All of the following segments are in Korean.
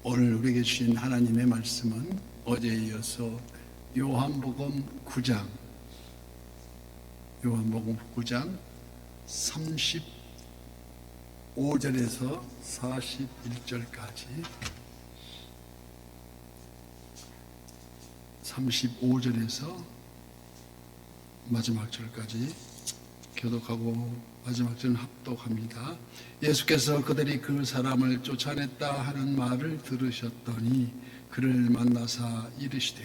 오늘 우리에게 주신 하나님의 말씀은 어제에 이어서 요한복음 9장 35절에서 41절까지 35절에서 마지막 절까지 교독하고 마지막 절은 합독합니다. 예수께서 그들이 그 사람을 쫓아냈다 하는 말을 들으셨더니 그를 만나사 이르시되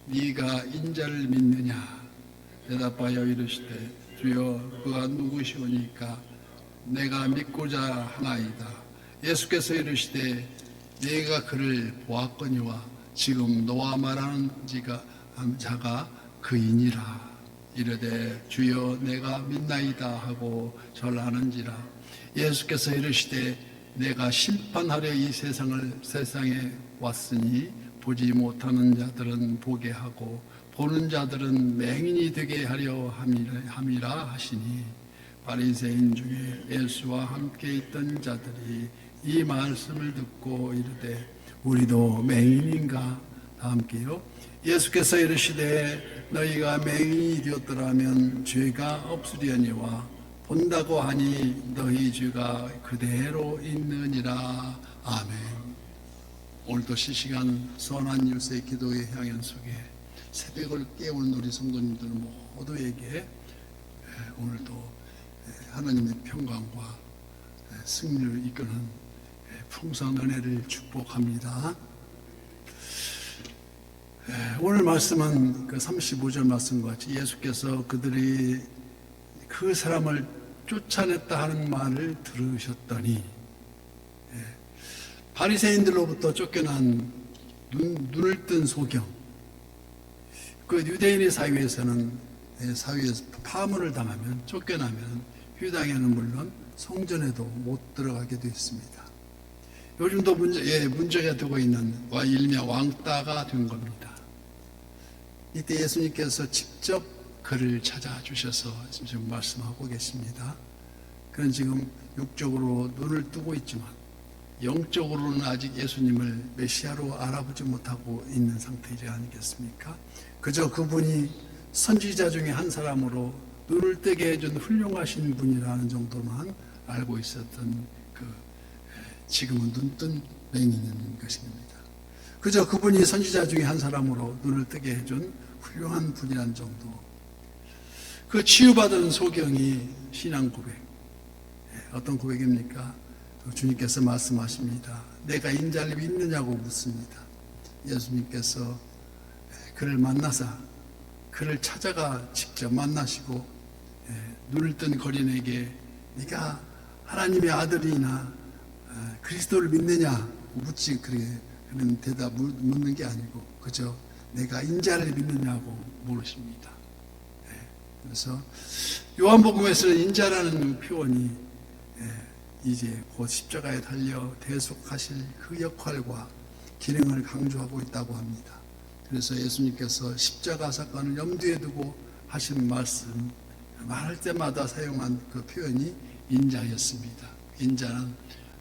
네가 인자를 믿느냐? 대답하여 이르시되 주여 그가 누구시오니까 내가 믿고자 하나이다. 예수께서 이르시되 네가 그를 보았거니와 지금 너와 말하는 자가 그이니라. 이르되 주여 내가 믿나이다 하고 절하는지라. 예수께서 이르시되 내가 심판하려 이 세상에 왔으니 보지 못하는 자들은 보게 하고 보는 자들은 맹인이 되게 하려 함이라 하시니 바리새인 중에 예수와 함께 있던 자들이 이 말씀을 듣고 이르되 우리도 맹인인가? 다 함께요. 예수께서 이르시되 너희가 맹인이 되었더라면 죄가 없으려니와 본다고 하니 너희 죄가 그대로 있느니라. 아멘. 오늘도 실시간 선한 유세 기도의 향연 속에 새벽을 깨우는 우리 성도님들 모두에게 오늘도 하나님의 평강과 승리를 이끄는 풍성한 은혜를 축복합니다. 오늘 말씀은 그 35절 말씀과 같이 예수께서 그들이 그 사람을 쫓아냈다 하는 말을 들으셨더니 바리새인들로부터 쫓겨난 눈을 뜬 소경, 그 유대인의 사회에서 파문을 당하면 쫓겨나면 회당에는 물론 성전에도 못 들어가게 되어 있습니다. 요즘도 문제가 되고 있는 일명 왕따가 된 겁니다. 이때 예수님께서 직접 그를 찾아주셔서 지금 말씀하고 계십니다. 그는 지금 육적으로 눈을 뜨고 있지만 영적으로는 아직 예수님을 메시아로 알아보지 못하고 있는 상태이지 않겠습니까? 그저 그분이 선지자 중에 한 사람으로 눈을 뜨게 해준 훌륭하신 분이라는 정도만 알고 있었던 지금은 눈뜬 맹인인 것입니다. 그저 그분이 선지자 중에 한 사람으로 눈을 뜨게 해준 훌륭한 분이란 정도. 그 치유받은 소경이 신앙 고백. 어떤 고백입니까? 주님께서 말씀하십니다. 내가 인자를 믿느냐고 묻습니다. 예수님께서 그를 만나사 그를 찾아가 직접 만나시고 눈을 뜬 거린에게 네가 하나님의 아들이나 그리스도를 믿느냐 묻지 그런 대답 묻는 게 아니고 그저 내가 인자를 믿느냐고 물으십니다. 그래서 요한복음에서는 인자라는 표현이 이제 곧 십자가에 달려 대속하실 그 역할과 기능을 강조하고 있다고 합니다. 그래서 예수님께서 십자가 사건을 염두에 두고 하신 말씀 말할 때마다 사용한 그 표현이 인자였습니다. 인자는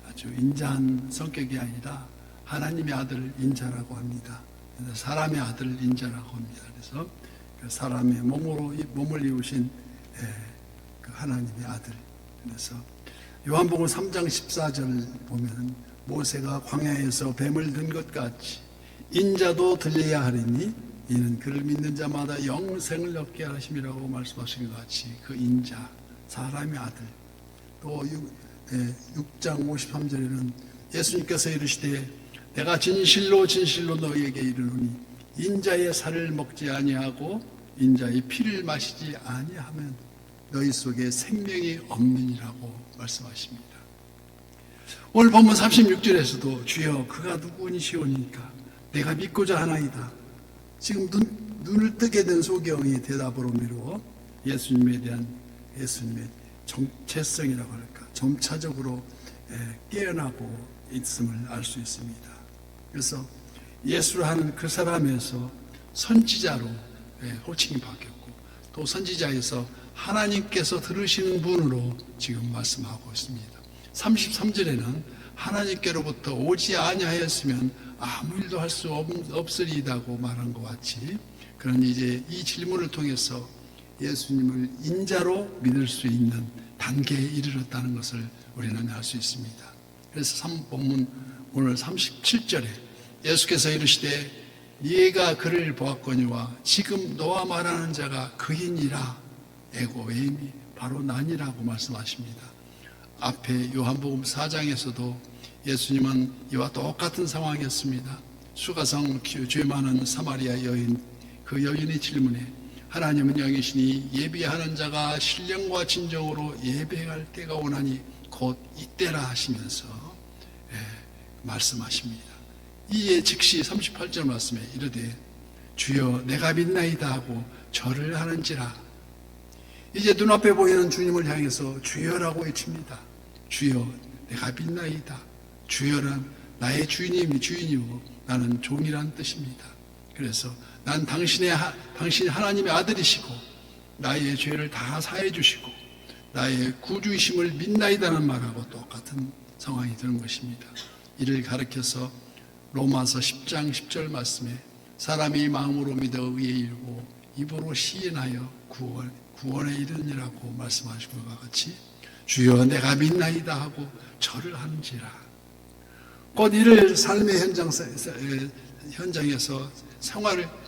아주 인자한 성격이 아니라 하나님의 아들 인자라고 합니다. 그래서 사람의 아들 인자라고 합니다. 그래서 그 사람의 몸을 이루신 그 하나님의 아들. 그래서 요한복음 3장 14절 보면 모세가 광야에서 뱀을 든 것 같이 인자도 들려야 하리니 이는 그를 믿는 자마다 영생을 얻게 하심이라고 말씀하신 것 같이 그 인자, 사람의 아들. 또 6장 53절에는 예수님께서 이르시되 내가 진실로 너희에게 이르노니 인자의 살을 먹지 아니하고 인자의 피를 마시지 아니하면 너희 속에 생명이 없느니라고 말씀하십니다. 오늘 본문 36절에서도 주여 그가 누구니시오니까 내가 믿고자 하나이다. 지금 눈을 뜨게 된 소경의 대답으로 미루어 예수님에 대한 예수님의 정체성이라고 할까 점차적으로 깨어나고 있음을 알 수 있습니다. 그래서 예수라는 그 사람에서 선지자로 호칭이 바뀌었고 또 선지자에서 하나님께서 들으시는 분으로 지금 말씀하고 있습니다. 33절에는 하나님께로부터 오지 아니하였으면 아무 일도 할 수 없으리다고 말한 것 같이, 그런 이제 이 질문을 통해서 예수님을 인자로 믿을 수 있는 단계에 이르렀다는 것을 우리는 알 수 있습니다. 그래서 본문 오늘 37절에 예수께서 이르시되 네가 그를 보았거니와 지금 너와 말하는 자가 그이니라. 에고에임이 바로 난이라고 말씀하십니다. 앞에 요한복음 4장에서도 예수님은 이와 똑같은 상황이었습니다. 수가성 죄 많은 사마리아 여인, 그 여인의 질문에 하나님은 영이시니 예비하는 자가 신령과 진정으로 예배할 때가 오나니 곧 이때라 하시면서 말씀하십니다. 이에 즉시 38절 말씀에 이르되 주여 내가 믿나이다 하고 절을 하는지라. 이제 눈앞에 보이는 주님을 향해서 주여라고 외칩니다. 주여 내가 믿나이다. 주여란 나의 주인이고 나는 종이란 뜻입니다. 그래서 난 당신 하나님의 아들이시고 나의 죄를 다 사해 주시고 나의 구주이심을 믿나이다는 말하고 똑같은 상황이 되는 것입니다. 이를 가르쳐서 로마서 10장 10절 말씀에 사람이 마음으로 믿어 의에 이르고 입으로 시인하여 구원에 이르니라고 말씀하신 것과 같이 주여 내가 믿나이다 하고 절을 하는지라. 곧 이를 삶의 현장에서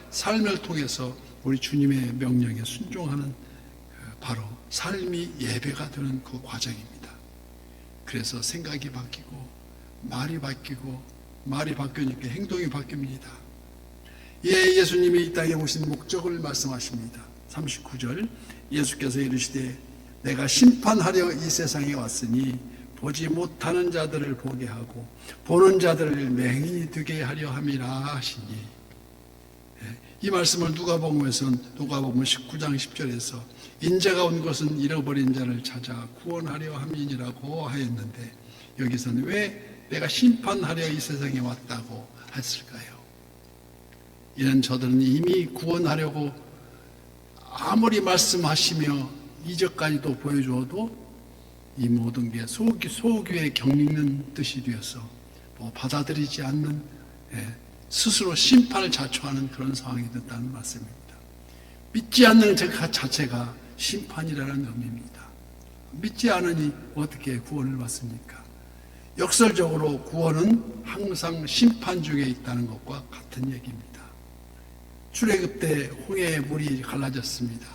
삶을 통해서 우리 주님의 명령에 순종하는 바로 삶이 예배가 되는 그 과정입니다. 그래서 생각이 바뀌고 말이 바뀌니까 행동이 바뀝니다. 예수님이 이 땅에 오신 목적을 말씀하십니다. 39절 예수께서 이르시되 내가 심판하려 이 세상에 왔으니 보지 못하는 자들을 보게 하고 보는 자들을 맹인이 되게 하려 함이라 하시니, 이 말씀을 누가복음 19장 10절에서 인자가 온 것은 잃어버린 자를 찾아 구원하려 함이니라고 하였는데 여기서는 왜 내가 심판하려 이 세상에 왔다고 했을까요? 이는 저들은 이미 구원하려고 아무리 말씀하시며 이적까지도 보여주어도 이 모든 게 소규에 경읽는 뜻이 되어서 받아들이지 않는, 스스로 심판을 자초하는 그런 상황이 됐다는 말씀입니다. 믿지 않는 그 자체가 심판이라는 의미입니다. 믿지 않으니 어떻게 구원을 받습니까? 역설적으로 구원은 항상 심판 중에 있다는 것과 같은 얘기입니다. 출애굽 때 홍해의 물이 갈라졌습니다.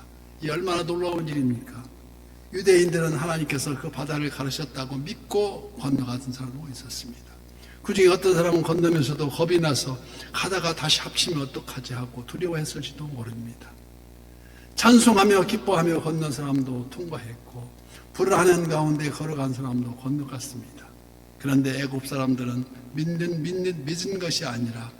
이 얼마나 놀라운 일입니까? 유대인들은 하나님께서 그 바다를 가르셨다고 믿고 건너가던 사람도 있었습니다. 그 중에 어떤 사람은 건너면서도 겁이 나서 가다가 다시 합치면 어떡하지 하고 두려워했을지도 모릅니다. 찬송하며 기뻐하며 건넌 사람도 통과했고 불안한 가운데 걸어간 사람도 건너갔습니다. 그런데 애굽 사람들은 믿은 것이 아니라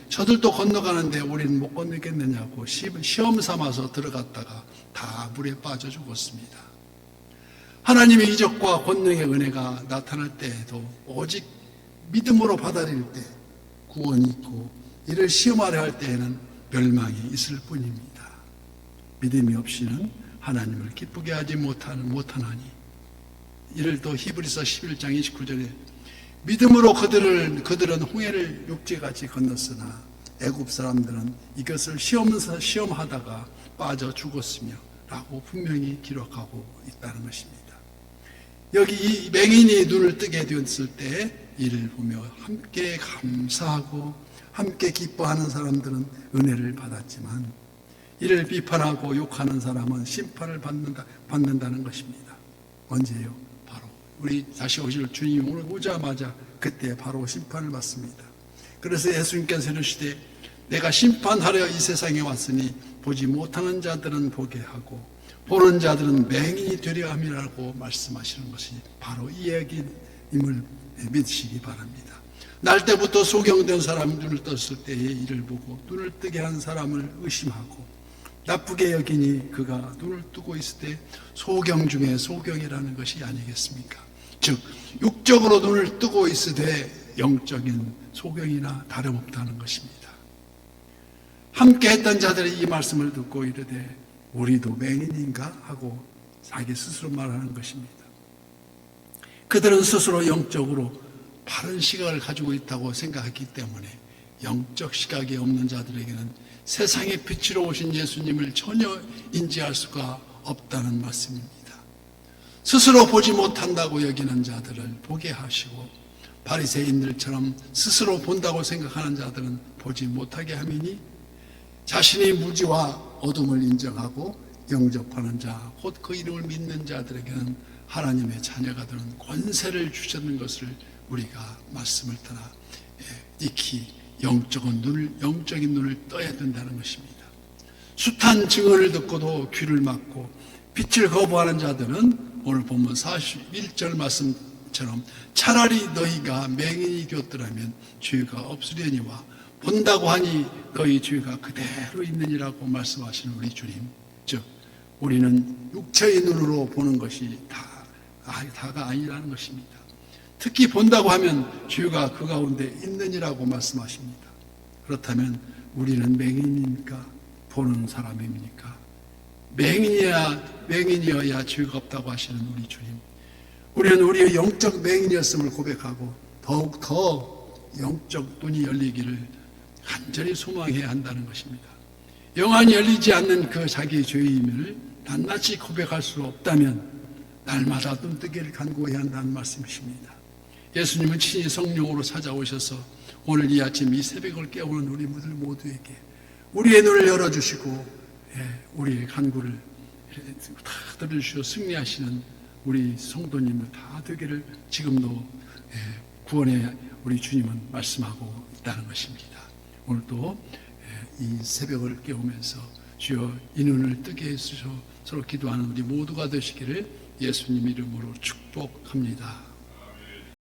저들도 건너가는데 우리는 못 건너겠느냐고 시험 삼아서 들어갔다가 다 물에 빠져 죽었습니다. 하나님의 이적과 권능의 은혜가 나타날 때에도 오직 믿음으로 받아들일 때 구원이 있고 이를 시험하려 할 때에는 멸망이 있을 뿐입니다. 믿음이 없이는 하나님을 기쁘게 하지 못하나니, 이를 또 히브리서 11장 29절에 믿음으로 그들은 홍해를 육지같이 건넜으나 애굽 사람들은 이것을 시험하다가 빠져 죽었으며 라고 분명히 기록하고 있다는 것입니다. 여기 이 맹인이 눈을 뜨게 되었을 때 이를 보며 함께 감사하고 함께 기뻐하는 사람들은 은혜를 받았지만 이를 비판하고 욕하는 사람은 심판을 받는다는 것입니다. 언제요? 바로 우리 다시 오실 주님 오자마자 그때 바로 심판을 받습니다. 그래서 예수님께서 이르시되 내가 심판하려 이 세상에 왔으니 보지 못하는 자들은 보게 하고 보는 자들은 맹인이 되려 함이라고 말씀하시는 것이 바로 이 얘기임을 믿으시기 바랍니다. 날 때부터 소경된 사람이 눈을 떴을 때에 이를 보고 눈을 뜨게 한 사람을 의심하고 나쁘게 여기니 그가 눈을 뜨고 있을 때 소경 중에 소경이라는 것이 아니겠습니까? 즉 육적으로 눈을 뜨고 있으되 영적인 소경이나 다름없다는 것입니다. 함께 했던 자들이 이 말씀을 듣고 이르되 우리도 맹인인가 하고 자기 스스로 말하는 것입니다. 그들은 스스로 영적으로 바른 시각을 가지고 있다고 생각했기 때문에 영적 시각이 없는 자들에게는 세상의 빛으로 오신 예수님을 전혀 인지할 수가 없다는 말씀입니다. 스스로 보지 못한다고 여기는 자들을 보게 하시고, 바리새인들처럼 스스로 본다고 생각하는 자들은 보지 못하게 하미니, 자신이 무지와 어둠을 인정하고 영접하는 자, 곧 그 이름을 믿는 자들에게는 하나님의 자녀가 되는 권세를 주셨는 것을 우리가 말씀을 따라 익히 영적인 눈을 떠야 된다는 것입니다. 숱한 증언을 듣고도 귀를 막고 빛을 거부하는 자들은 오늘 본문 41절 말씀처럼 차라리 너희가 맹인이 되었더라면 죄가 없으려니와 본다고 하니 너희 죄가 그대로 있느니라고 말씀하시는 우리 주님, 즉 우리는 육체의 눈으로 보는 것이 다가 아니라는 것입니다. 특히 본다고 하면 죄가 그 가운데 있느니라고 말씀하십니다. 그렇다면 우리는 맹인입니까? 보는 사람입니까? 맹인이어야 죄가 없다고 하시는 우리 주님, 우리는 우리의 영적 맹인이었음을 고백하고 더욱 더 영적 눈이 열리기를 간절히 소망해야 한다는 것입니다. 영안이 열리지 않는 그 자기의 죄임을 낱낱이 고백할 수 없다면 날마다 눈뜨기를 간구해야 한다는 말씀이십니다. 예수님은 친히 성령으로 찾아오셔서 오늘 이 아침 이 새벽을 깨우는 우리 모두에게 우리의 눈을 열어주시고 우리의 간구를 다 들어주시고 승리하시는 우리 성도님들 다 되기를 지금도 구원의 우리 주님은 말씀하고 있다는 것입니다. 오늘도 이 새벽을 깨우면서 주여 이 눈을 뜨게 해주셔서 서로 기도하는 우리 모두가 되시기를 예수님 이름으로 축복합니다.